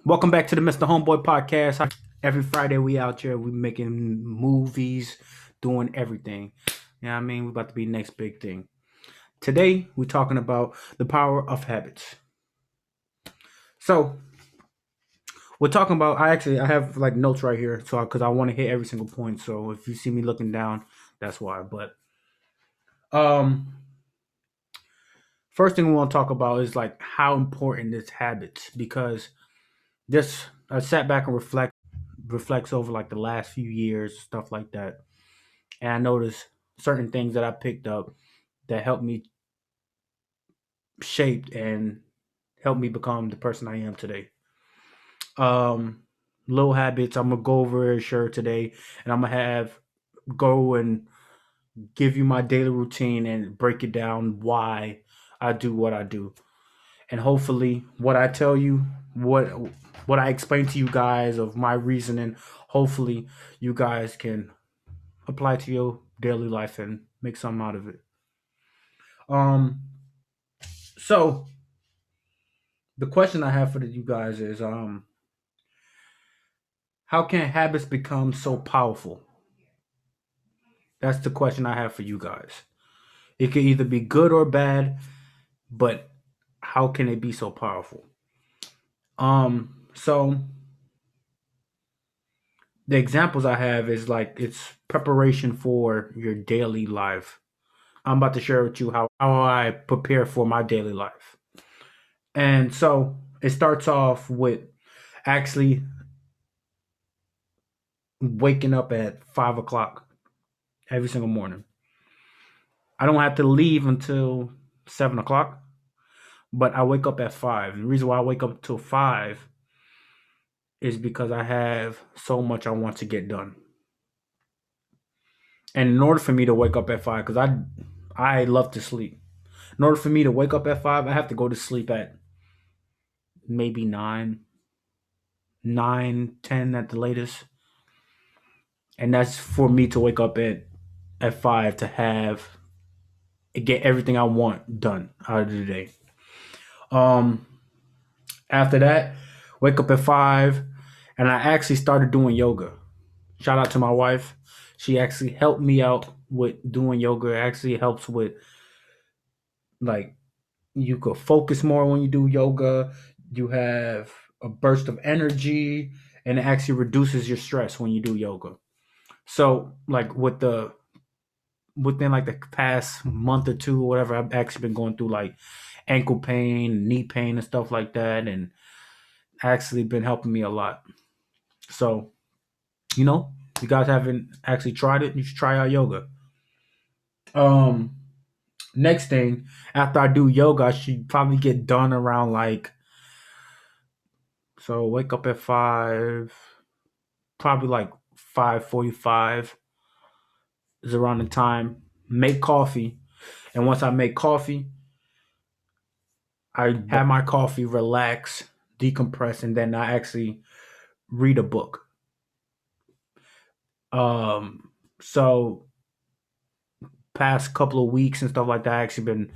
Welcome back to the Mr. Homeboy podcast. Every Friday we out here, we making movies, doing everything. You know what I mean? We about to be the next big thing. Today we're talking about the power of habits. So we're talking about. I have like notes right here, so because I want to hit every single point. So if you see me looking down, that's why. But um, first thing we want to talk about is like how important is habits because this I sat back and reflects over like the last few years, stuff like that. And I noticed certain things that I picked up that helped me shape and help me become the person I am today. Um, Little habits. I'm gonna go over it sure today, and I'm gonna have go and give you my daily routine and break it down why I do what I do, and hopefully what I tell you, what what I explain to you guys of my reasoning, hopefully you guys can apply to your daily life and make something out of it. Um, so the question I have for you guys is how can habits become so powerful? That's the question I have for you guys. It could either be good or bad, but how can it be so powerful? So the examples I have is like it's preparation for your daily life. I'm about to share with you how I prepare for my daily life. And so it starts off with actually waking up at 5 o'clock every single morning. I don't have to leave until 7 o'clock, but I wake up at 5. And the reason why I wake up till 5 is because I have so much I want to get done. And in order for me to wake up at 5, because I love to sleep. In order for me to wake up at 5, I have to go to sleep at maybe 9, 10 at the latest. And that's for me to wake up at 5 to have get everything I want done out of the day. Um After that, wake up at 5 and I actually started doing yoga. Shout out to my wife. She actually helped me out with doing yoga. It actually helps with like you could focus more when you do yoga. You have a burst of energy and it actually reduces your stress when you do yoga. So like within like the past month or two or whatever, I've actually been going through like ankle pain, knee pain and stuff like that and actually been helping me a lot. So, if you guys haven't actually tried it, you should try out yoga. Um, Next thing, after I do yoga, I should probably get done around like wake up at 5, probably like 5:45 is around the time. Make coffee, and once I make coffee, I have my coffee, relax, decompress, and then I actually read a book. So past couple of weeks and stuff like that, I actually been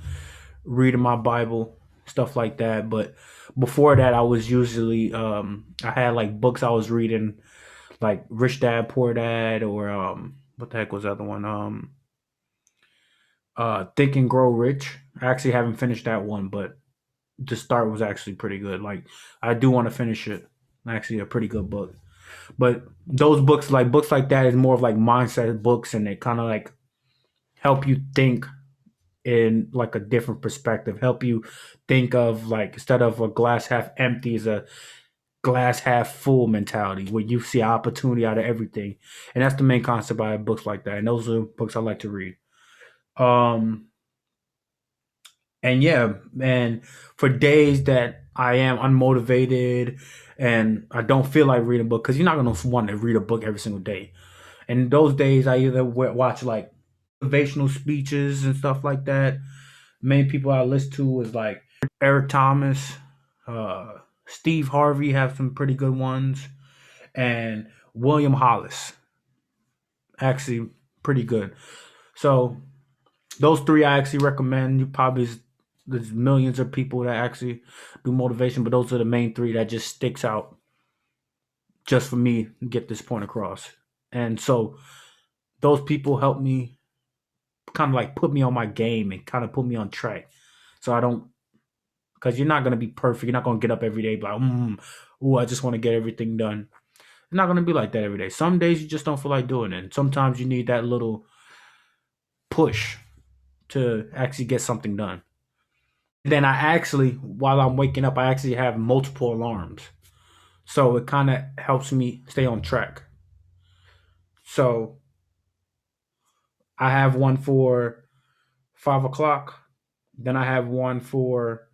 reading my Bible, stuff like that. But before that, I was usually I had like books I was reading, like Rich Dad Poor Dad, or what the heck was the other one? Think and Grow Rich. I actually haven't finished that one, but the start was actually pretty good. Like I do want to finish it. Actually, a pretty good book. But those books like that, is more of like mindset books, and they kind of like help you think in like a different perspective, help you think of like instead of a glass half empty is a glass half full mentality where you see opportunity out of everything. And that's the main concept behind books like that. And those are books I like to read. Um and yeah, and for days that I am unmotivated and I don't feel like reading a book, because you're not gonna want to read a book every single day. And those days I either watch like motivational speeches and stuff like that. Main people I listen to is like Eric Thomas, uh, Steve Harvey have some pretty good ones, and William Hollis actually pretty good. So those three I actually recommend. You probably there's millions of people that actually do motivation, but those are the main three that just sticks out. just for me to get this point across. And so those people help me kind of like put me on my game and kind of put me on track. So I don't, because you're not going to be perfect. You're not going to get up every day like, ooh, I just want to get everything done. It's not going to be like that every day. Some days you just don't feel like doing it. And sometimes you need that little push to actually get something done. Then I actually, while I'm waking up, I actually have multiple alarms. So it kind of helps me stay on track. So I have one for 5 o'clock. Then I have one for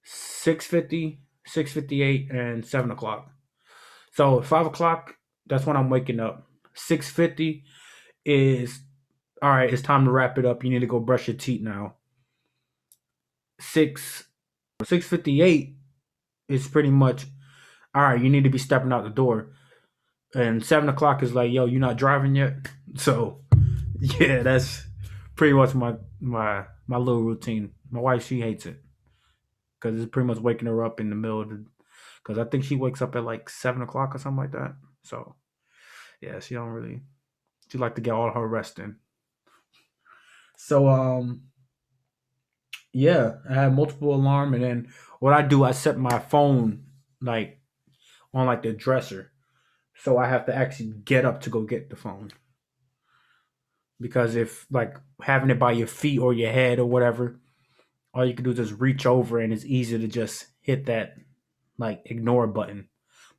6:50, 6:58, and 7 o'clock. So 5 o'clock, that's when I'm waking up. 6:50 is all right. It's time to wrap it up. You need to go brush your teeth now. 6:58 is pretty much all right. You need to be stepping out the door. And 7 o'clock is like, yo, you're not driving yet. So yeah, that's pretty much my little routine. My wife, she hates it because it's pretty much waking her up in the middle of the. Because I think she wakes up at like 7 o'clock or something like that. So yeah, she don't really. She like to get all her rest in. So yeah, I have multiple alarm, and then what I do, I set my phone like on like the dresser, so I have to actually get up to go get the phone. Because if like having it by your feet or your head or whatever, all you can do is just reach over, and it's easier to just hit that like ignore button.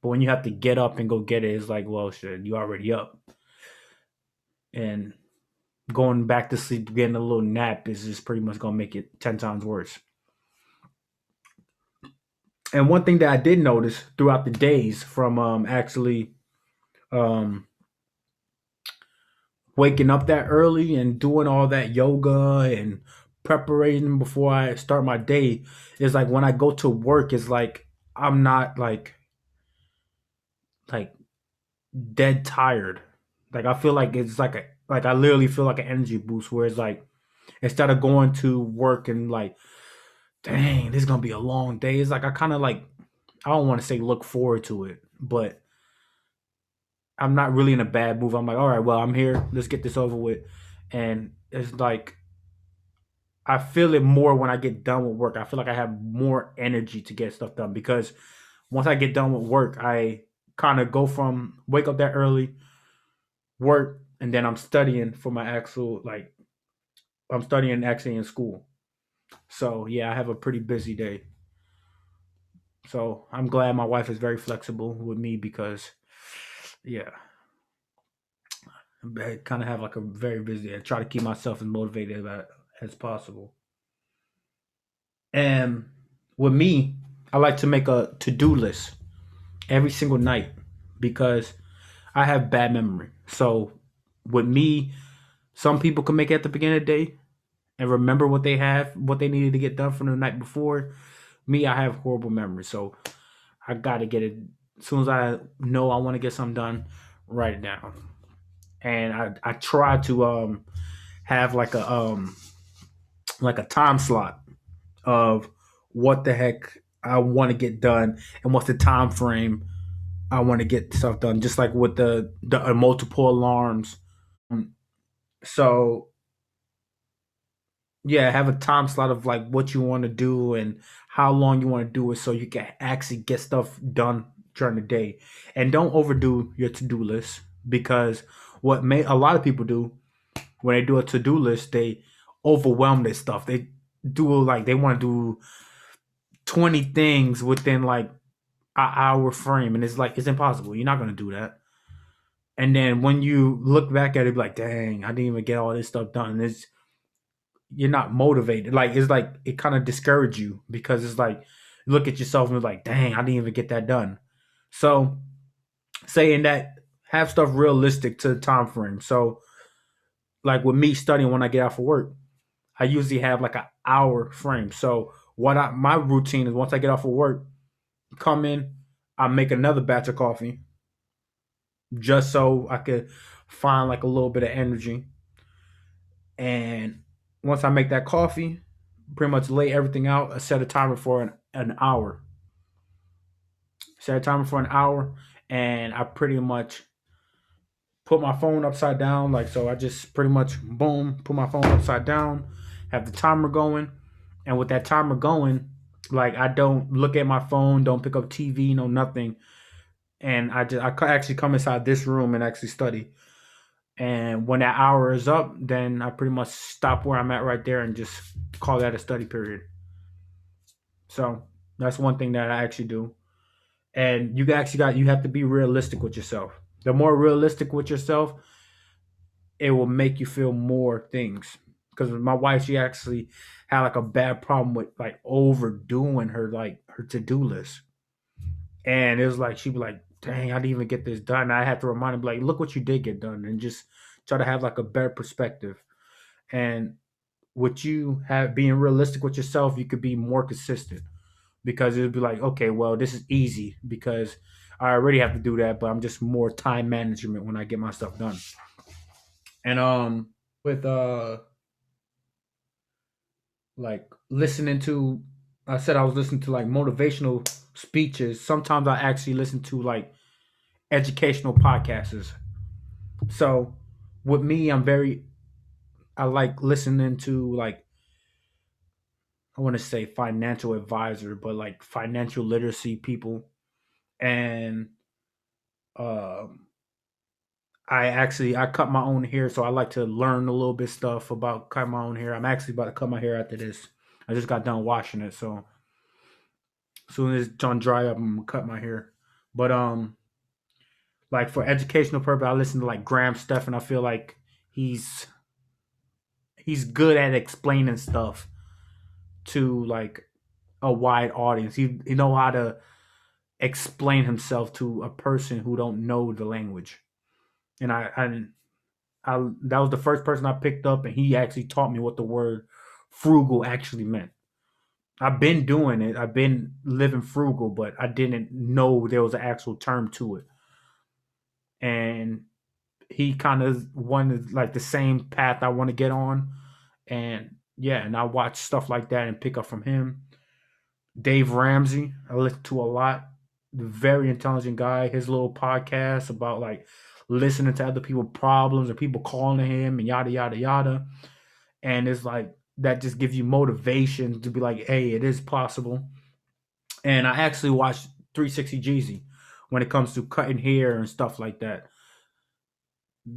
But when you have to get up and go get it, it's like, well, shit, you already up, and going back to sleep, getting a little nap is just pretty much gonna make it 10 times worse. And one thing that I did notice throughout the days from actually um, waking up that early and doing all that yoga and preparation before I start my day is like when I go to work, it's like I'm not like dead tired. Like I feel like it's like I literally feel like an energy boost. Where it's like instead of going to work and like, dang, this is gonna be a long day. It's like I kind of like I don't want to say look forward to it, but I'm not really in a bad move. I'm like, all right, well, I'm here. Let's get this over with. And it's like I feel it more when I get done with work. I feel like I have more energy to get stuff done because once I get done with work, I kind of go from wake up that early, work, and then I'm studying for my actual like I'm studying actually in school. So yeah, I have a pretty busy day. So I'm glad my wife is very flexible with me because yeah, I kind of have like a very busy day. I try to keep myself as motivated as possible. And with me, I like to make a to-do list every single night because I have bad memory. So with me, some people can make it at the beginning of the day and remember what they needed to get done from the night before. Me, I have horrible memory. So I got to get it as soon as I know I want to get something done, write it down. And I try to have like a time slot of what the heck I want to get done and what's the time frame I want to get stuff done. Just like with the multiple alarms. So yeah, have a time slot of like what you want to do and how long you want to do it, so you can actually get stuff done during the day. And don't overdo your to do list because what may a lot of people do when they do a to do list, they overwhelm their stuff. They do like they want to do 20 things within like an hour frame, and it's like it's impossible. You're not gonna do that. And then when you look back at it, be like, dang, I didn't even get all this stuff done. It's you're not motivated. Like it's like it kind of discourages you because it's like you look at yourself and it's like, dang, I didn't even get that done. So saying that, have stuff realistic to the time frame. So like with me studying when I get out for work, I usually have like an hour frame. So my routine is once I get off of work, come in, I make another batch of coffee just so I could find like a little bit of energy. And once I make that coffee, pretty much lay everything out. I set a timer for an hour. Set a timer for an hour, and I pretty much put my phone upside down. Like, so I just pretty much boom, put my phone upside down, have the timer going, and with that timer going, like I don't look at my phone, don't pick up TV, no nothing, and actually come inside this room and actually study. And when that hour is up, then I pretty much stop where I'm at right there and just call that a study period. So that's one thing that I actually do. And you have to be realistic with yourself. The more realistic with yourself, it will make you feel more things. Because my wife, she actually had like a bad problem with like overdoing her to do list, and it was like she'd be like, "Dang, I didn't even get this done." And I had to remind her, like, "Look what you did get done," and just try to have like a better perspective. And with you have being realistic with yourself, you could be more consistent because it would be like, okay, well, this is easy because I already have to do that, but I'm just more time management when I get my stuff done. And with like listening to I said I was listening to like motivational speeches. Sometimes I actually listen to like educational podcasts. So with me, I like listening to like I want to say financial advisor, but like financial literacy people. And um I cut my own hair, so I like to learn a little bit stuff about cutting my own hair. I'm actually about to cut my hair after this. I just got done washing it, so as soon as it's done dry up, I'm gonna cut my hair. But like for educational purpose, I listen to like Graham Stephan. I feel like he's he's good at explaining stuff to like a wide audience. He know how to explain himself to a person who don't know the language. And I that was the first person I picked up, and he actually taught me what the word frugal actually meant. I've been doing it. I've been living frugal, but I didn't know there was an actual term to it. And he kind of wanted like the same path I want to get on. And yeah, and I watch stuff like that and pick up from him. Dave Ramsey, I listen to a lot. Very intelligent guy. His little podcast about like listening to other people's problems or people calling him and yada yada yada. And it's like that just gives you motivation to be like, hey, it is possible. And I actually watched 360 Jeezy when it comes to cutting hair and stuff like that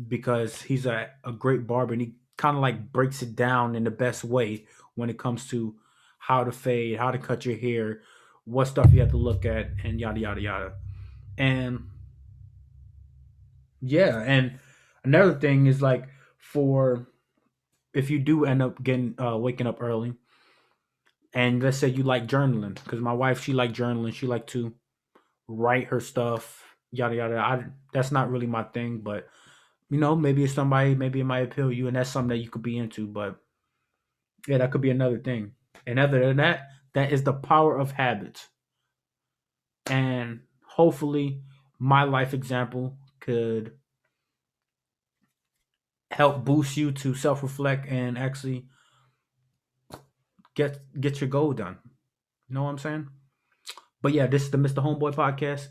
because he's a great barber and he kind of like breaks it down in the best way when it comes to how to fade, how to cut your hair, what stuff you have to look at, and yada yada yada. And yeah, and another thing is like for if you do end up getting waking up early, and let's say you like journaling, because my wife she like journaling, she like to write her stuff, yada yada. That's not really my thing, but maybe it's somebody, maybe it might appeal to you, and that's something that you could be into. But yeah, that could be another thing. And other than that, that is the power of habits. And hopefully, my life example could help boost you to self reflect and actually get your goal done. You know what I'm saying? But yeah, this is the Mr. Homeboy podcast.